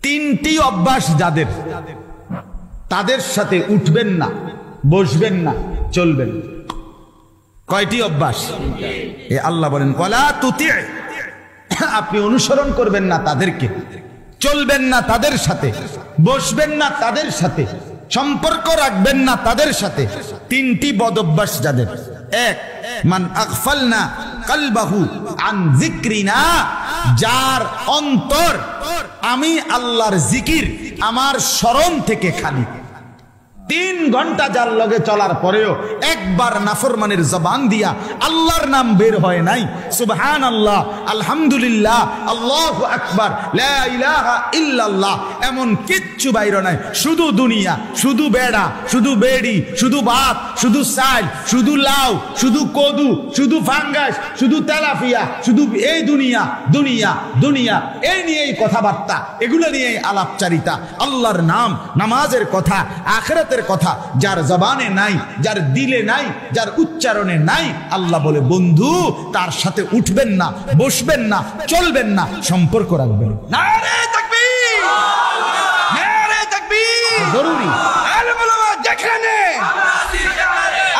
তিনটি অভ্যাস যাদের, তাদের সাথে উঠবেন না, বসবেন না, চলবেন। কয়টি অভ্যাস? এ আল্লাহ বলেন ওয়ালা তুতি', আপনি অনুসরণ করবেন না তাদেরকে, চলবেন না তাদের সাথে, বসবেন না তাদের সাথে, সম্পর্ক রাখবেন না তাদের সাথে। তিনটি বদ অভ্যাস যাদের। এক, মান আগফালনা কলবাহু আন যিকরিনা, যার অন্তর আমি আল্লাহর জিকির, আমার স্মরণ থেকে খালি। 3 ঘন্টা যার লগে চলার পরেও একবার নাফরমানের জবান দিয়া আল্লাহর নাম বের হয় নাই, সুবহানাল্লাহ, আলহামদুলিল্লাহ, আল্লাহু আকবার, লা ইলাহা ইল্লাল্লাহ, এমন কিচ্ছু বাইর নাই। শুধু দুনিয়া, শুধু বেড়া, শুধু বেড়ি, শুধু ভাত, শুধু চাল, শুধু লাউ, শুধু কদু, শুধু ফাঙ্গাস, শুধু তেলাপিয়া, শুধু এই দুনিয়া দুনিয়া দুনিয়া, এই নিয়েই কথাবার্তা, এগুলো নিয়েই আলাপচারিতা। আল্লাহর নাম, নামাজের কথা, আখিরাতের কথা যার জবানে নাই, যার দিলে নাই, যার উচ্চারণে নাই, আল্লাহ বলে বন্ধু তার সাথে উঠবেন না, বসবেন না, চলবেন না, সম্পর্ক রাখবেন। নারে তাকবীর, নারে তাকবীর জরুরি। আলেম উলামা যেখানে,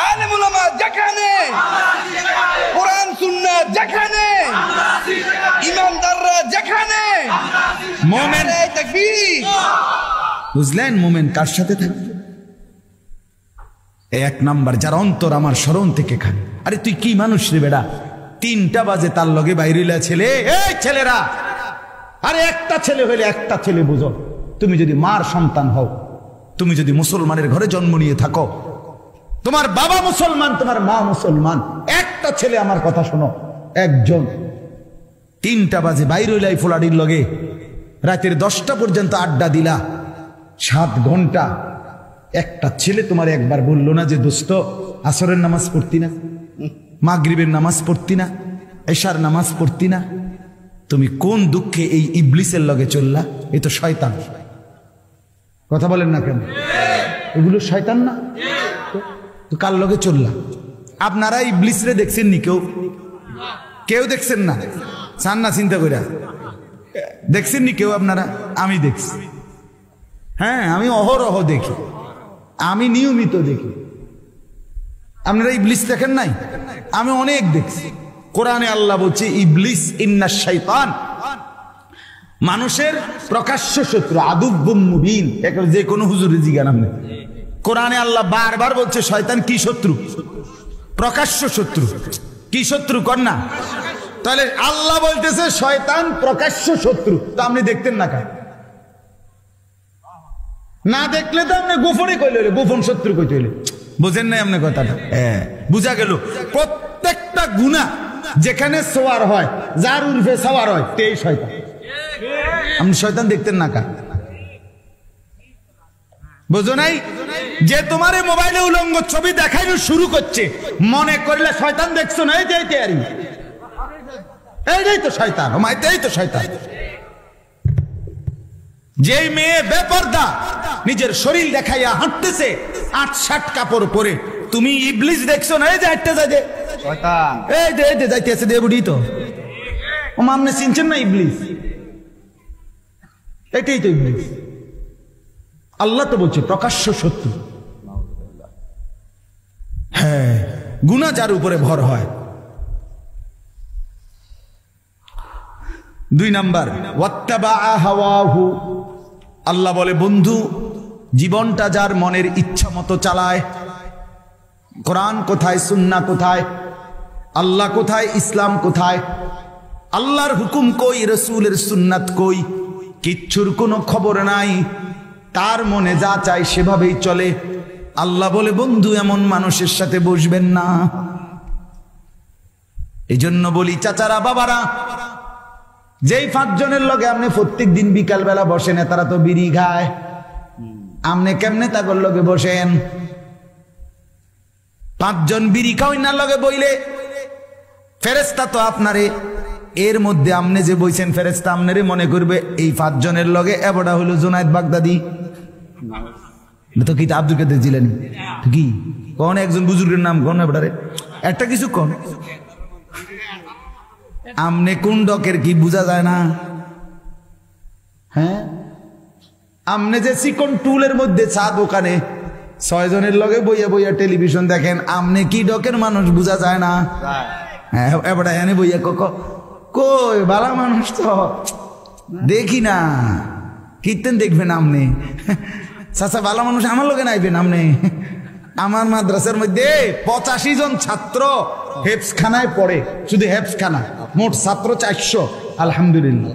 আলেম উলামা যেখানে, কোরআন সুন্নাহ যেখানে, ইমানদাররা যেখানে, মুমিন তাকবীর। বুঝলেন? মুমিন কার সাথে থাকবে? 1 নাম্বার, যার অন্তর আমার স্মরণ থেকে খালি। আরে তুই কি মানুষ রে বেড়া, 3টা বাজে তার লগে বাইরিলা ছেলে, এই ছেলেরা, আরে একটা ছেলে হইলে একটা ছেলে বুঝো। তুমি যদি মার সন্তান হও, তুমি যদি মুসলমানের ঘরে জন্ম নিয়ে থাকো, তোমার বাবা মুসলমান, তোমার মা মুসলমান, একটা ছেলে, আমার কথা শোনো, একজন 3টা বাজে বাইরিলাই ফুলাডির লগে, রাতের 10টা পর্যন্ত আড্ডা দিলা, 7 ঘন্টা, একটা ছেলে তোমার একবার বললো না যে দোস্ত আসরের নামাজ পড়তি না, মাগরিবের নামাজ পড়তি না, এশার নামাজ পড়তি না? তুমি কোন দুঃখে এই ইবলিসের লগে চললা? এ তো শয়তান। কথা বলেন না কেন? এগুলো শয়তান না? তো কার লগে চললা? আপনারা ইবলিসরে দেখছেন নি? কেউ দেখছেন না? চান না চিন্তা কইরা? দেখছেন নি কেউ আপনারা? আমি দেখছি, হ্যাঁ, আমি অহরহ দেখি, আমি নিয়মিত দেখি। আপনারা ইবলিস দেখেন নাই? আমি অনেক দেখছি। কোরআনে আল্লাহ বলছে ইবলিস ইন্নাশ শাইতান, মানুষের প্রকাশ্য শত্রু, আদুব্বুম মুবিন। এখন যে কোনো হুজুরে জিজ্ঞাসা আপনি, কোরআনে আল্লাহ বারবার বলছে শয়তান কি শত্রু? প্রকাশ্য শত্রু। কি শত্রু কর না? তাহলে আল্লাহ বলতেছে শয়তান প্রকাশ্য শত্রু, তো আপনি দেখতেন না কেন? না দেখলে তো আপনি গোপনে কইলে, গোপন শত্রু কইতে হইলে। বুঝেন নাই আপনি কথাটা? হ্যাঁ, বুঝা গেল। প্রত্যেকটা গুনাহ যেখানে সোয়ার হয়, যার উর্ফে সওয়ার হয়, তেই শয়তান। আপনি শয়তান দেখতেন না কেন? বুঝো নাই? যে তোমার মোবাইলে উলঙ্গ ছবি দেখাইনো শুরু করছে, মনে করলে শয়তান দেখছো না? এই যে এইটাই তো শয়তান, এটাই তো শয়তান। যেই মেয়ে বেপরদা নিজের শরীর দেখাইয়া হাঁটতেছে 8-7 কাপড় পরে, তুমি ইবলিস দেখছো না? এই যে হাঁটতে যায়, শয়তান, এই যে যাইতেছে দেবুড়ি, তো ও আপনি চিনছেন না ইবলিস? এটাই তো ইবলিস। আল্লাহ তো বলছে প্রকাশ্য শত্রু। হ্যাঁ, গুনাহ যার উপরে ভর হয়। 2 নাম্বার, ওয়াত্তাবাআ হাওয়াহু, আল্লাহ বলে বন্ধু জীবনটা যার মনের ইচ্ছা মতো চালায়। কোরআন কোথায়, সুন্নাহ কোথায়, আল্লাহ কোথায়, ইসলাম কোথায়, আল্লাহর হুকুম কই, রাসূলের সুন্নাত কই, কিচ্ছুর কোনো খবর নাই। তার মনে যা চায় সেভাবেই চলে। আল্লাহ বলে বন্ধু এমন মানুষের সাথে বসবেন না। এই জন্য বলি চাচারা, বাবারা, যেই 5 জনের লগে আপনি প্রত্যেক দিন বিকাল বেলা বসেন, তারা তো বিড়ি খায়, আপনি কেমনে তাগর লগে বসেন? 5 জন বিড়ি খাওয়াই না লগে বইলে ফেরেশতা তো আপনারে, এর মধ্যে আপনি যে বইছেন ফেরেশতা আপনারে মনে করবে এই 5 জনের লগে এবড়া হলো জুনায়েদ বাগদাদি, তো কি আব্দুল কাদের জিলানী, কি কোন একজন বুজুর্গের নাম কোন এবড়ারে, একটা কিছু কোন আমনে কোন ডকের কি বোঝা যায় না? হ্যাঁ, আমনে যে চিকন টুলের মধ্যে চা দোকানে 6 জনের লগে বইয়া বইয়া টেলিভিশন দেখেন, আমনে কি ডকের মানুষ বোঝা যায় না? এবারে এনে বইয়া কই বালা মানুষ তো দেখি না, কীর্তন দেখবেন আমনে? চাচা বালা মানুষ আমার লগে নাইবেন আমনে? আমার মাদ্রাসার মধ্যে 85 জন ছাত্র হেফজখানায় পড়ে, শুধু হেফজখানা, মোট ছাত্র 400। আলহামদুলিল্লাহ।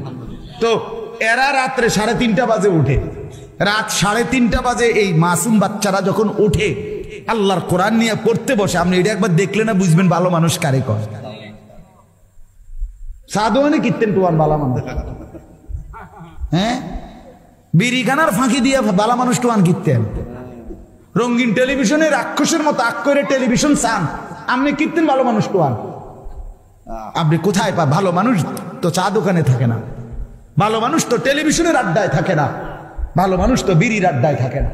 তো এরা রাত্রে 3:30 বাজে উঠে, রাত 3:30 বাজে এই মাসুম বাচ্চারা যখন উঠে আল্লাহর কোরআন নিয়ে পড়তে বসে, আপনি এটা একবার দেখলে না বুঝবেন ভালো মানুষ কারে কয়। সাধুয়ানে কীর্তন টুয়ান বালা মানুষ, হ্যাঁ বিড়িখানার ফাঁকি দিয়ে বালা মানুষ টুয়ান কীর্তেন। রঙিন টেলিভিশনে রাক্ষসের মতো আক করে টেলিভিশন চান, আপনি কীর্তেন ভালো মানুষ টুয়ান। আপনি কোথায় পা? ভালো মানুষ তো চা দোকানে থাকে না, ভালো মানুষ তো টেলিভিশনের আড্ডায় থাকে না, ভালো মানুষ তো বিড়ির আড্ডায় থাকে না।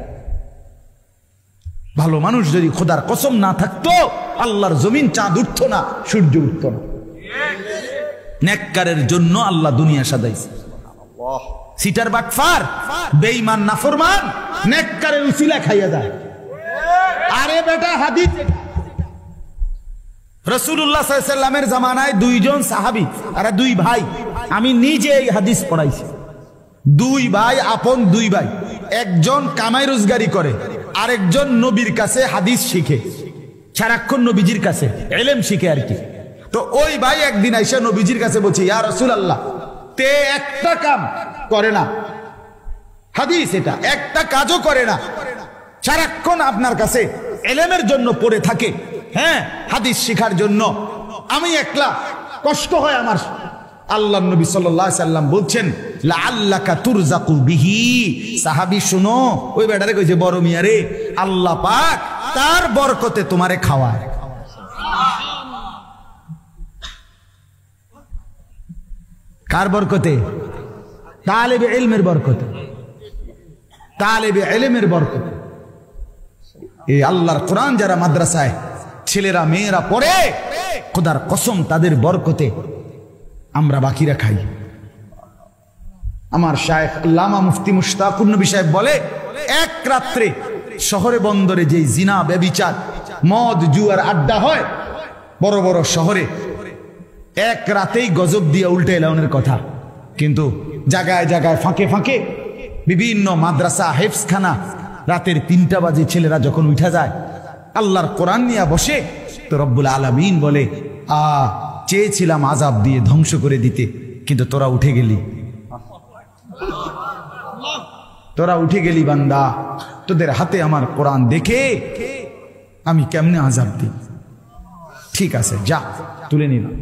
ভালো মানুষ যদি খোদার কসম না থাকতো আল্লাহর জমিন চাঁদ উঠত না, সূর্য উঠত না। নেককারের জন্য আল্লাহ দুনিয়া সাজাইছে। সিটার বাটফার বেঈমান নাফরমান নেককারের উসিলা খাইয়া যায়। আরে বেটা হাদিস, রাসূলুল্লাহ সাল্লাল্লাহু আলাইহি ওয়াসাল্লামের জামানায় 2 জন সাহাবী আর 2 ভাই, আমি নিজে এই হাদিস পড়াইছি। 2 ভাই, আপন 2 ভাই, একজন কামাই রোজগারি করে, আরেকজন নবীর কাছে হাদিস শিখে, সারাক্ষণ নবীজির কাছে ইলম শিখে আর কি। তো ওই ভাই একদিন আইসা নবীজির কাছে বলছে, ইয়া রাসূলুল্লাহ, তে একটা কাম করে না, হাদিস এটা একটা কাজও করে না, সারাক্ষণ আপনার কাছে ইলমের জন্য পড়ে থাকে, হ্যাঁ হাদিস শিখার জন্য, আমি একলা কষ্ট হয় আমার। আল্লাহর নবী সাল্লাল্লাহু আলাইহি সাল্লাম বলছেন, লাআল্লাকা তুরযাকু বিহি। সাহাবী শুনো, ওই বেটারে কইছে, বড় মিয়া রে, আল্লাহ পাক তার বরকতে তোমারে খাওয়ায়। কার বরকতে? তালেবে ইলমের বরকতে, তালেবে ইলমের বরকতে। এই আল্লাহর কোরআন যারা মাদ্রাসায় ছেলেরা মেয়েরা পড়ে, খোদার কসম তাদের বরকতে আমরা বাকিরা খাই। আমার শায়েখ আল্লামা মুফতি মুশতাকুর নবী সাহেব বলে, এক রাত্রে শহরে বন্দরে যে জিনা ব্যভিচার মদ জুয়ার আড্ডা হয় বড় বড় শহরে, এক রাতেই গজব দিয়ে উল্টে এলাউনের কথা। কিন্তু জায়গায় জায়গায় ফাঁকে ফাঁকে বিভিন্ন মাদ্রাসা হেফজখানা রাতের 3টা বাজে ছেলেরা যখন উঠা যায় আল্লাহর কোরআন নিয়ে বসে, তো রব্বুল আলামিন বলে, চেয়েছিলাম আযাব দিয়ে ধ্বংস করে দিতে, কিন্তু তোরা উঠে গেলি, তোরা উঠে গেলি বান্দা, তোদের হাতে আমার কোরআন দেখে আমি কেমনে আযাব দিই। ঠিক আছে, যা তুলে নিলাম।